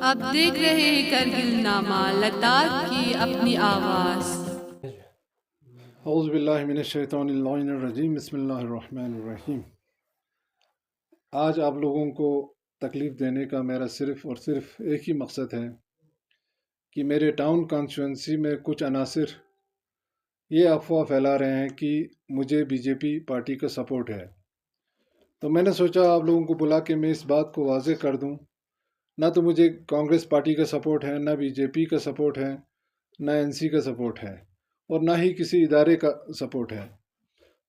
आप देख रहे हैं करगिल नामा लद्दाख की अपनी आवाज़। औज़ुबिल्लाहिमिनश्शैतानिर्रजीम बिस्मिल्लाहिर्रहमानिर्रहीम। आज आप लोगों को तकलीफ़ देने का मेरा सिर्फ़ और सिर्फ़ एक ही मकसद है कि मेरे टाउन कॉन्स्टिट्यूंसी में कुछ अनासिर ये अफ़वाह फैला रहे हैं कि मुझे बीजेपी पार्टी का सपोर्ट है। तो मैंने सोचा आप लोगों को बुला के मैं इस बात को वाज़ेह कर दूं, ना तो मुझे कांग्रेस पार्टी का सपोर्ट है, ना बीजेपी का सपोर्ट है, ना एनसी का सपोर्ट है और ना ही किसी इदारे का सपोर्ट है।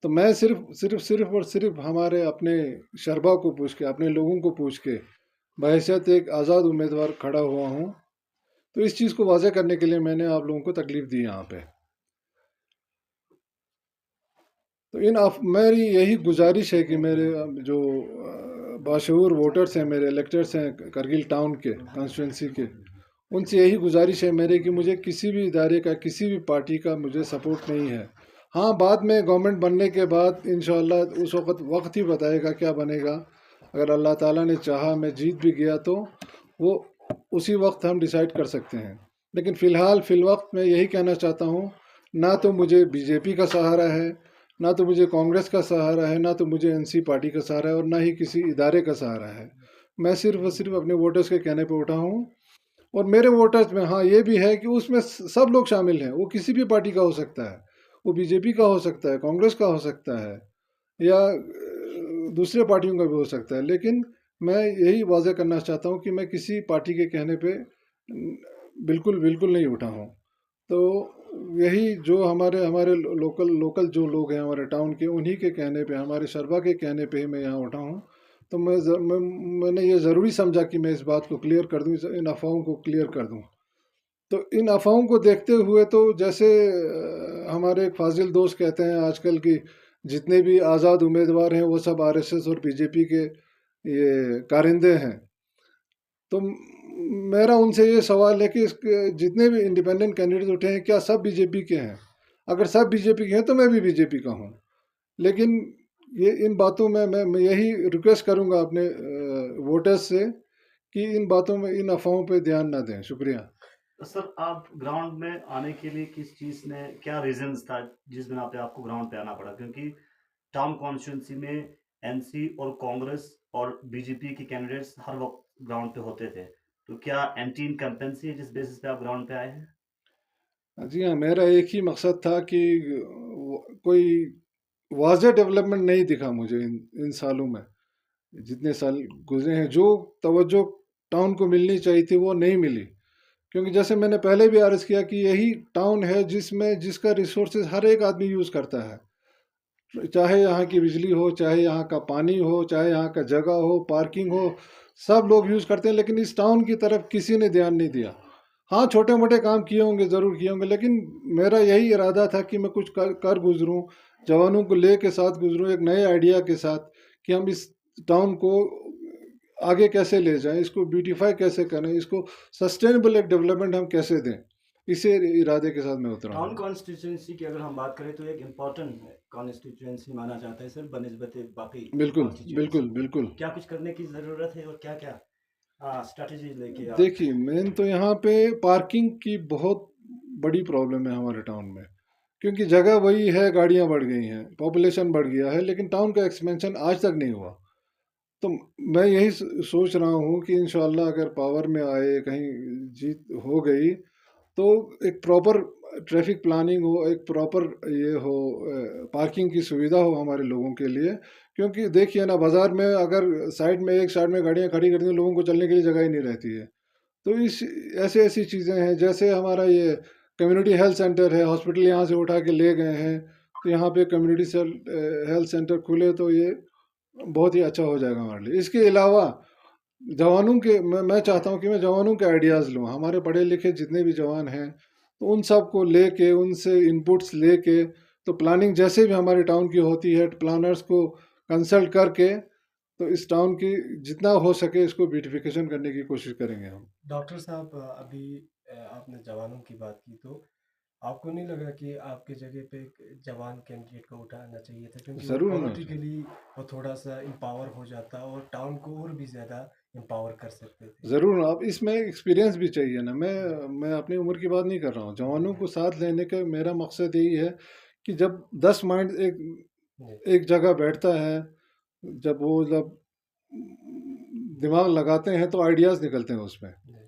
तो मैं सिर्फ हमारे अपने शरबा को पूछ के, अपने लोगों को पूछ के बहैसियत एक आज़ाद उम्मीदवार खड़ा हुआ हूँ। तो इस चीज़ को वाज़ह करने के लिए मैंने आप लोगों को तकलीफ़ दी यहाँ पे। तो मेरी यही गुजारिश है कि मेरे जो बाशऊर वोटर्स हैं, मेरे इलेक्टर्स हैं करगिल टाउन के कॉन्स्टिट्यूंसी के, उनसे यही गुजारिश है मेरे कि मुझे किसी भी इदारे का, किसी भी पार्टी का मुझे सपोर्ट नहीं है। हाँ, बाद में गवर्नमेंट बनने के बाद इंशाल्लाह उस वक्त ही बताएगा क्या बनेगा। अगर अल्लाह ताला ने चाहा मैं जीत भी गया तो वो उसी वक्त हम डिसाइड कर सकते हैं। लेकिन फ़िलहाल फ़िलवक्त मैं यही कहना चाहता हूँ, ना तो मुझे बीजेपी का सहारा है, ना तो मुझे कांग्रेस का सहारा है, ना तो मुझे एनसी पार्टी का सहारा है और ना ही किसी इदारे का सहारा है। मैं सिर्फ और सिर्फ अपने वोटर्स के कहने पर उठा हूँ। और मेरे वोटर्स में हाँ ये भी है कि उसमें सब लोग शामिल हैं। वो किसी भी पार्टी का हो सकता है, वो बीजेपी का हो सकता है, कांग्रेस का हो सकता है या दूसरे पार्टियों का भी हो सकता है। लेकिन मैं यही वाज़ह करना चाहता हूँ कि मैं किसी पार्टी के कहने पे बिल्कुल बिल्कुल नहीं उठा हूँ। तो यही जो हमारे हमारे लोकल लोकल जो लोग हैं हमारे टाउन के, उन्हीं के कहने पे, हमारे शरबा के कहने पे ही मैं यहाँ उठा हूँ। तो मैंने ये ज़रूरी समझा कि मैं इस बात को क्लियर कर दूँ, इन अफ़वाहों को क्लियर कर दूँ। तो इन अफ़वाहों को देखते हुए तो जैसे हमारे एक फाजिल दोस्त कहते हैं आजकल की जितने भी आज़ाद उम्मीदवार हैं वो सब आरएसएस और बीजेपी के ये कारिंदे हैं। तो मेरा उनसे ये सवाल है कि इसके जितने भी इंडिपेंडेंट कैंडिडेट उठे हैं क्या सब बीजेपी के हैं? अगर सब बीजेपी के हैं तो मैं भी बीजेपी का हूँ। लेकिन ये इन बातों में मैं यही रिक्वेस्ट करूँगा अपने वोटर्स से कि इन बातों में, इन अफ़वाहों पे ध्यान ना दें। शुक्रिया। तो सर आप ग्राउंड में आने के लिए किस चीज़ ने क्या रीज़न्स था जिस बिना पे आपको ग्राउंड पे आना पड़ा? क्योंकि टाउन कॉन्स्टिट्यूएंसी में एनसी और कांग्रेस और बीजेपी के कैंडिडेट्स हर वक़्त ग्राउंड पे होते थे। तो क्या एंटी इनकम्बेंसी है जिस बेसिस पे आप ग्राउंड पे आए हैं? जी हाँ, मेरा एक ही मकसद था कि कोई वाज़ह डेवलपमेंट नहीं दिखा मुझे इन सालों में। जितने साल गुज़रे हैं, जो तवज्जो टाउन को मिलनी चाहिए थी वो नहीं मिली। क्योंकि जैसे मैंने पहले भी अर्ज़ किया कि यही टाउन है जिसमें जिसका रिसोर्सेज़ हर एक आदमी यूज़ करता है। चाहे यहाँ की बिजली हो, चाहे यहाँ का पानी हो, चाहे यहाँ का जगह हो, पार्किंग हो, सब लोग यूज़ करते हैं। लेकिन इस टाउन की तरफ किसी ने ध्यान नहीं दिया। हाँ, छोटे-मोटे काम किए होंगे, ज़रूर किए होंगे, लेकिन मेरा यही इरादा था कि मैं कुछ कर कर गुज़रूँ, जवानों को ले के साथ गुज़रूँ, एक नए आइडिया के साथ कि हम इस टाउन को आगे कैसे ले जाएँ, इसको ब्यूटीफाई कैसे करें, इसको सस्टेनेबल एक डेवलपमेंट हम कैसे दें। इसी इरादे के साथ मैं उतरा टाउन हूँ। कॉन्स्टिट्यूंसी की अगर हम बात करें तो एक इम्पॉर्टेंट कॉन्स्टिट्यूंसी माना जाता है सर बनिस्बत बाकी बिल्कुल, कॉन्स्टिट्यूंसी बिल्कुल, के। बिल्कुल। तो क्या कुछ करने की ज़रूरत है और क्या-क्या स्ट्रैटेजी लेके आप देखिए, मेन तो यहाँ पे पार्किंग की बहुत बड़ी प्रॉब्लम है हमारे टाउन में। क्योंकि जगह वही है, गाड़ियाँ बढ़ गई हैं, पॉपुलेशन बढ़ गया है, लेकिन टाउन का एक्सपेंशन आज तक नहीं हुआ। तो मैं यही सोच रहा हूँ कि इंशाल्लाह अगर पावर में आए, कहीं जीत हो गई, तो एक प्रॉपर ट्रैफिक प्लानिंग हो, एक प्रॉपर ये हो, पार्किंग की सुविधा हो हमारे लोगों के लिए। क्योंकि देखिए ना, बाज़ार में अगर एक साइड में गाड़ियाँ खड़ी कर दी, लोगों को चलने के लिए जगह ही नहीं रहती है। तो इस ऐसी ऐसी चीज़ें हैं, जैसे हमारा ये कम्युनिटी हेल्थ सेंटर है, हॉस्पिटल यहाँ से उठा के ले गए हैं, तो यहाँ पे कम्युनिटी हेल्थ सेंटर खुले तो ये बहुत ही अच्छा हो जाएगा हमारे लिए। इसके अलावा जवानों के मैं चाहता हूँ कि मैं जवानों के आइडियाज़ लूँ। हमारे पढ़े लिखे जितने भी जवान हैं, तो उन सब को लेके, उनसे इनपुट्स लेके, तो प्लानिंग जैसे भी हमारे टाउन की होती है, प्लानर्स को कंसल्ट करके, तो इस टाउन की जितना हो सके इसको ब्यूटिफिकेशन करने की कोशिश करेंगे हम। डॉक्टर साहब अभी आपने जवानों की बात की तो आपको नहीं लगा कि आपके जगह पे एक जवान कैंडिडेट को उठाना चाहिए था क्योंकि वो ज़रूर होना चाहिए। पॉलिटिकली वो थोड़ा सा एम्पावर हो जाता और टाउन को और भी ज़्यादा एम्पावर कर सकते थे? ज़रूर, अब इसमें एक्सपीरियंस भी चाहिए ना। मैं अपनी उम्र की बात नहीं कर रहा हूँ, जवानों को साथ लेने का मेरा मकसद यही है कि जब 10 माइंड एक जी, एक जगह बैठता है, जब दिमाग लगाते हैं तो आइडियाज़ निकलते हैं उसमें। जी,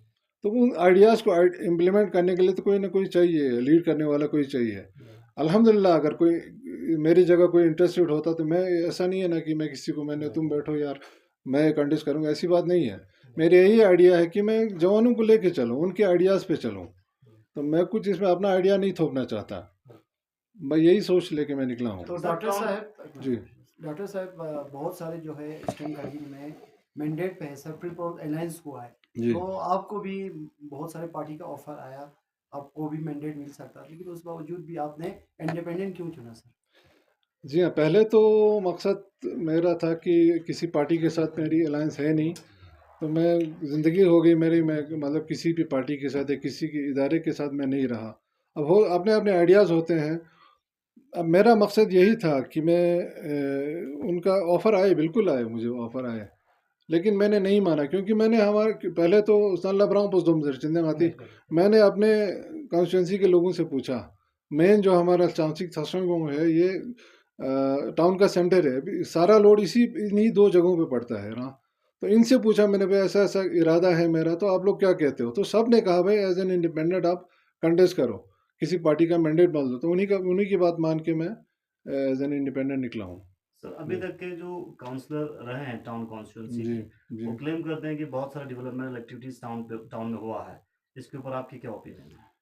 तो उन आइडियाज़ को इम्प्लीमेंट करने के लिए तो कोई ना कोई चाहिए, लीड करने वाला कोई चाहिए। जी, अल्हम्दुलिल्लाह अगर कोई मेरी जगह कोई इंटरेस्टेड होता तो मैं, ऐसा नहीं है ना कि मैं किसी को मैंने तुम बैठो यार मैं कंटेस्ट करूँगा, ऐसी बात नहीं है। मेरा यही आइडिया है कि मैं जवानों को लेके चलूँ, उनके आइडियाज़ पे चलूँ। तो मैं कुछ इसमें अपना आइडिया नहीं थोपना चाहता, मैं यही सोच लेके मैं निकला हूँ। तो सर, डॉक्टर टाउन साहब जी डॉक्टर साहब बहुत सारे जो है ईस्टर्न कारगिल में मैंडेट पे है सर, पीपल अलायंस हुआ है, जी तो आपको भी बहुत सारे पार्टी का ऑफर आया, आपको भी मैंडेट मिल सकता, लेकिन उस बावजूद भी आपने इंडिपेंडेंट क्यों चुना सर? जी हाँ, पहले तो मकसद मेरा था कि किसी पार्टी के साथ मेरी अलायंस है नहीं, तो मैं ज़िंदगी हो गई मेरी, मैं मतलब किसी भी पार्टी के साथ या किसी के इदारे के साथ मैं नहीं रहा। अब हो अपने अपने आइडियाज़ होते हैं। अब मेरा मकसद यही था कि मैं उनका ऑफ़र आए, बिल्कुल आए, मुझे ऑफ़र आए, लेकिन मैंने नहीं माना क्योंकि मैंने हमारे पहले तो सन ब्राउन पोस्ट चिंदे माती बिल्कुल, मैंने अपने कॉन्स्टिट्यूंसी के लोगों से पूछा। मेन जो हमारा चांसिक सत्संग है ये टाउन का सेंटर है, अभी सारा लोड इन्हीं दो जगहों पे पड़ता है ना। तो इनसे पूछा मैंने, भाई ऐसा ऐसा इरादा है मेरा, तो आप लोग क्या कहते हो? तो सब ने कहा भाई एज एन इंडिपेंडेंट आप कंटेस्ट करो, किसी पार्टी का मैंडेट मान लो। तो उन्हीं की बात मान के मैं एज एन इंडिपेंडेंट निकला हूँ। सर, अभी जी तक के जो काउंसलर रहे हैं टाउन कॉन्स्टिट्यूंसी जी के, जी। वो क्लेम करते हैं कि बहुत सारे डेवलपमेंटल एक्टिविटीज टाउन में हुआ है। इसके ऊपर आपकी क्या ओपिनियन है?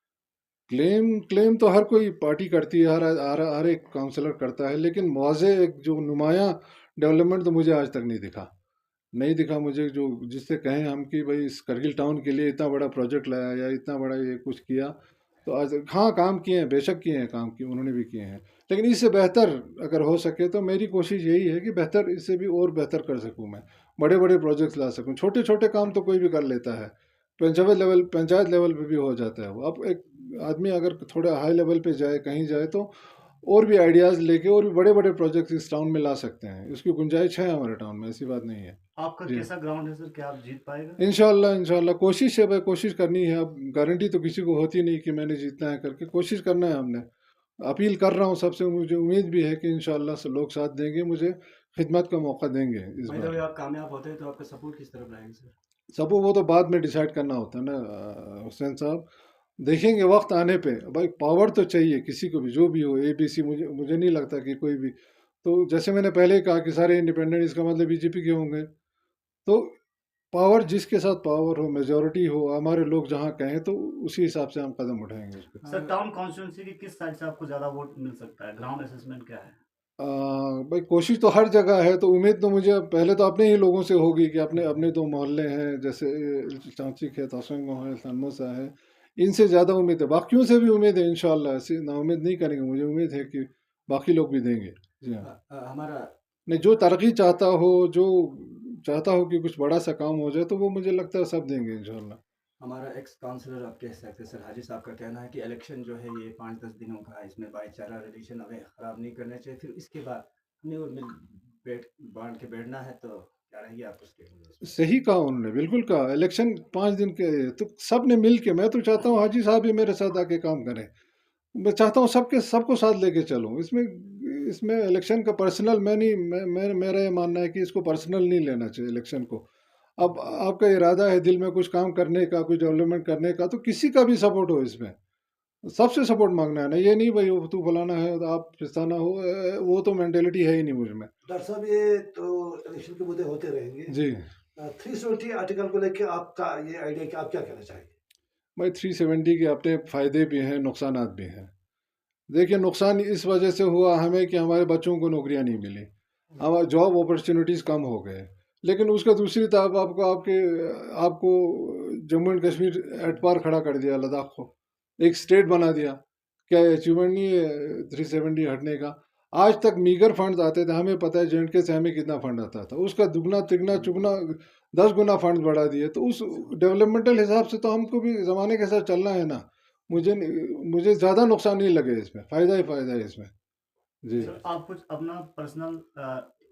क्लेम क्लेम तो हर कोई पार्टी करती है, हर एक काउंसलर करता है, लेकिन मुआवजे एक जो नुमाया डेवलपमेंट तो मुझे आज तक नहीं दिखा। नहीं दिखा मुझे, जो जिससे कहें हम कि भाई इस करगिल टाउन के लिए इतना बड़ा प्रोजेक्ट लाया या इतना बड़ा ये कुछ किया। तो आज हाँ काम किए हैं, बेशक किए हैं, काम किए उन्होंने भी किए हैं, लेकिन इससे बेहतर अगर हो सके तो मेरी कोशिश यही है कि बेहतर, इससे भी और बेहतर कर सकूं मैं, बड़े बड़े प्रोजेक्ट्स ला सकूं। छोटे छोटे काम तो कोई भी कर लेता है, पंचायत लेवल पे भी हो जाता है वो। अब एक आदमी अगर थोड़ा हाई लेवल पे जाए, कहीं जाए, तो और भी आइडियाज़ लेके और भी बड़े बड़े प्रोजेक्ट्स इस टाउन में ला सकते हैं, इसकी गुंजाइश है हमारे टाउन में, ऐसी बात नहीं है। आपका जी कैसा ग्राउंड है सर, क्या आप जीत पाएगा? इंशाल्लाह इंशाल्लाह कोशिश है भाई, कोशिश करनी है। अब गारंटी तो किसी को होती नहीं कि मैंने जीतना है करके, कोशिश करना है हमने। अपील कर रहा हूँ सबसे, मुझे उम्मीद भी है कि इंशाल्लाह से लोग साथ देंगे, मुझे खिदमत का मौका देंगे इस भाई बार। जब आप कामयाब होते हैं तो आपका सपोर्ट किस तरफ रहेगा सर? सबको वो तो बाद में डिसाइड करना होता है ना हुसैन साहब, देखेंगे वक्त आने पे। भाई पावर तो चाहिए किसी को भी, जो भी हो, ABC, मुझे मुझे नहीं लगता कि कोई भी, तो जैसे मैंने पहले ही कहा कि सारे इंडिपेंडेंट, इसका मतलब BJP के होंगे। तो पावर, जिसके साथ पावर हो, मेजोरिटी हो, हमारे लोग जहाँ कहें, तो उसी हिसाब से हम कदम उठाएंगे उस पर। सर, टाउन कॉन्स्टिट्यूंसी की किस साइड से आपको ज्यादा वोट मिल सकता है? ग्राउंड असेसमेंट क्या है? भाई कोशिश तो हर जगह है, तो उम्मीद तो मुझे पहले तो अपने ही लोगों से होगी कि अपने अपने दो मोहल्ले हैं, जैसे चांचिक है, तोसंगो है, सनमोसा है, इनसे ज़्यादा उम्मीद है। बाकियों से भी उम्मीद है इंशाल्लाह, ऐसी ना उम्मीद नहीं करेंगे, मुझे उम्मीद है कि बाकी लोग भी देंगे। जी हाँ, हमारा नहीं जो तरक्की चाहता हो, जो चाहता हो कि कुछ बड़ा सा काम हो जाए, तो वो मुझे लगता है सब देंगे इंशाल्लाह। हमारा एक्स काउंसलर आप कह सकते हैं सर, हाजी साहब का कहना है कि इलेक्शन जो है ये 5-10 दिनों का है, इसमें भाईचारा रिलेशन हमें ख़राब नहीं करना चाहिए, फिर इसके बाद हमने और मिल बैठ बांट के बैठना है, तो क्या रहेगी आपको स्टेटमेंट उसमें? सही कहा उन्होंने, बिल्कुल कहा। इलेक्शन 5 दिन के हैं, तो सब ने मिल के, मैं तो चाहता हूँ हाजी साहब भी मेरे साथ आके काम करें। मैं चाहता हूँ सबको साथ लेके चलूँ इसमें। इसमें इलेक्शन का पर्सनल, मैं नहीं मैं मेरा ये मानना है कि इसको पर्सनल नहीं लेना चाहिए इलेक्शन को। अब आपका इरादा है दिल में कुछ काम करने का, कुछ डेवलपमेंट करने का, तो किसी का भी सपोर्ट हो इसमें, सबसे सपोर्ट मांगना है ना। ये नहीं भाई वो तू फलाना है तो आप फिस्ताना हो, वो तो मेंटेलिटी है ही नहीं मुझ में। डॉक्टर साहब ये तो इलेक्शन के मुद्दे होते रहेंगे। जी 370 आर्टिकल को लेकर आपका ये आइडिया कि आप क्या कहना चाहेंगे? भाई 370 के अपने फ़ायदे भी हैं, नुकसानात भी हैं। देखिए नुकसान इस वजह से हुआ हमें कि हमारे बच्चों को नौकरियां नहीं मिली, हमारे जॉब अपॉर्चुनिटीज़ कम हो गए। लेकिन उसका दूसरी तरफ आपको Jammu and Kashmir at par खड़ा कर दिया, लद्दाख को एक स्टेट बना दिया। क्या अचीवमेंट नहीं है 370 हटने का? आज तक मीगर फंड आते थे, हमें पता है JNK से हमें कितना फंड आता था, उसका दुगना तिगना चुगना 10 गुना फंड बढ़ा दिए। तो उस डेवलपमेंटल हिसाब से तो हमको भी ज़माने के साथ चलना है ना। मुझे ज़्यादा नुकसान नहीं लगे इसमें, फ़ायदा ही फ़ायदा है इसमें। जी सर, आप कुछ अपना पर्सनल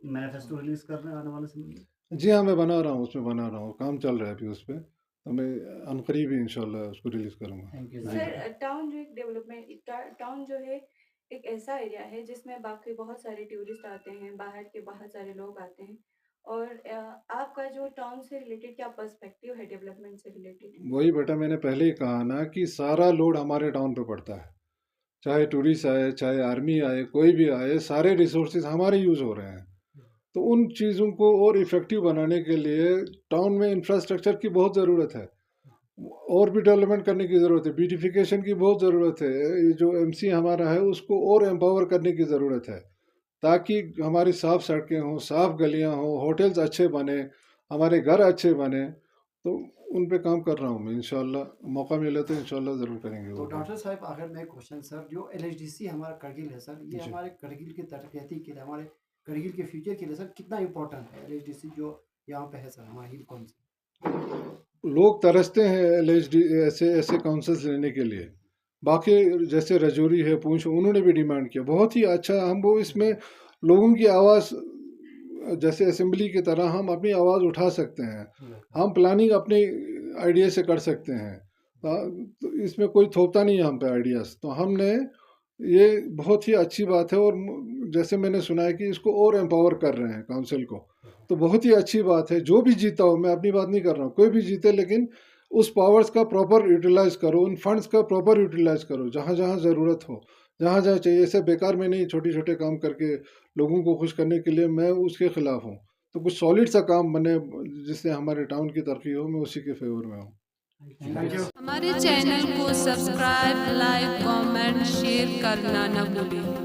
मैनिफेस्टो रिलीज कर रहे हैं आने वाले समय में? जी हाँ, मैं बना रहा हूँ, उसमें बना रहा हूँ, काम चल रहा है अभी उस पे, तो मैं अनकरीब ही इंशाल्लाह उसको रिलीज़ करूँगा। Thank you ji. Sir town जो एक डेवलपमेंट टाउन जो है एक ऐसा एरिया है जिसमें बाकी बहुत सारे टूरिस्ट आते हैं, बाहर के बहुत सारे लोग आते हैं और आपका जो टाउन से रिलेटेड क्या पर्सपेक्टिव है डेवलपमेंट से रिलेटेड? वही बेटा मैंने पहले ही कहा ना कि सारा लोड हमारे टाउन पे पड़ता है। चाहे टूरिस्ट आए, चाहे आर्मी आए, कोई भी आए, सारे रिसोर्सेज़ हमारे यूज़ हो रहे हैं। तो उन चीज़ों को और इफ़ेक्टिव बनाने के लिए टाउन में इंफ्रास्ट्रक्चर की बहुत ज़रूरत है। और भी डेवलपमेंट करने की ज़रूरत है, ब्यूटिफिकेशन की बहुत ज़रूरत है। ये जो एमसी हमारा है उसको और एम्पावर करने की ज़रूरत है, ताकि हमारी साफ़ सड़कें हों, साफ़ गलियाँ हों, होटल्स अच्छे बने, हमारे घर अच्छे बने। तो उन पे काम कर रहा हूँ मैं, इंशाल्लाह मौका मिले तो इंशाल्लाह ज़रूर करेंगे तो वो काम। डॉक्टर साहब आखिर में एक क्वेश्चन सर, जो एलएचडीसी हमारा करगिल है सर, ये जी। हमारे करगिल की तरक्की के लिए, हमारे करगिल के फ्यूचर के लिए सर कितना इम्पोर्टेंट है एलएचडीसी जो यहाँ पे है सर हमारा हिल कौन से? लोग तरसते हैं एलएचडी ऐसे ऐसे काउंसिल्स लेने के लिए। बाकी जैसे रजौरी है, पूंछ, उन्होंने भी डिमांड किया, बहुत ही अच्छा। हम वो इसमें लोगों की आवाज़ जैसे असेंबली की तरह हम अपनी आवाज़ उठा सकते हैं। हम प्लानिंग अपने आइडिया से कर सकते हैं। तो इसमें कोई थोपता नहीं है हम पे आइडियाज़। तो हमने ये बहुत ही अच्छी बात है, और जैसे मैंने सुना है कि इसको और एम्पावर कर रहे हैं काउंसिल को, तो बहुत ही अच्छी बात है। जो भी जीता हो, मैं अपनी बात नहीं कर रहा हूँ, कोई भी जीते, लेकिन उस पावर्स का प्रॉपर यूटिलाइज करो, उन फंड्स का प्रॉपर यूटिलाइज करो, जहाँ जहाँ ज़रूरत हो, जहाँ जहाँ चाहिए। ऐसे बेकार में नहीं छोटे छोटे काम करके लोगों को खुश करने के लिए, मैं उसके खिलाफ हूँ। तो कुछ सॉलिड सा काम बने जिससे हमारे टाउन की तरक्की हो, मैं उसी के फेवर में हूँ। Thank you. हमारे चैनल को सब्सक्राइब, लाइक, कमेंट, शेयर करना न भूलें।